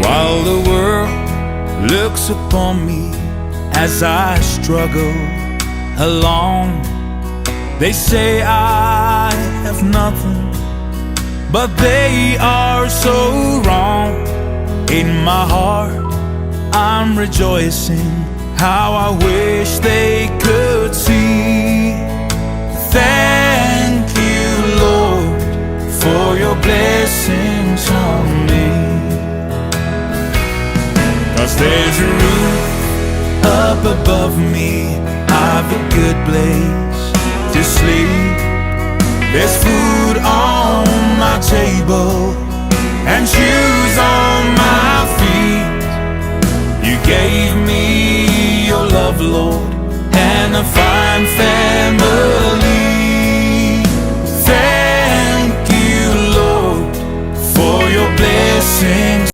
While the world looks upon me as I struggle along, they say I have nothing, but they are so wrong. In my heart I'm rejoicing, how I wish they could see. Thank you, Lord, for your blessings on me. 'Cause there's a roof up above me, I've a good place to sleep. There's food on my table and shoes on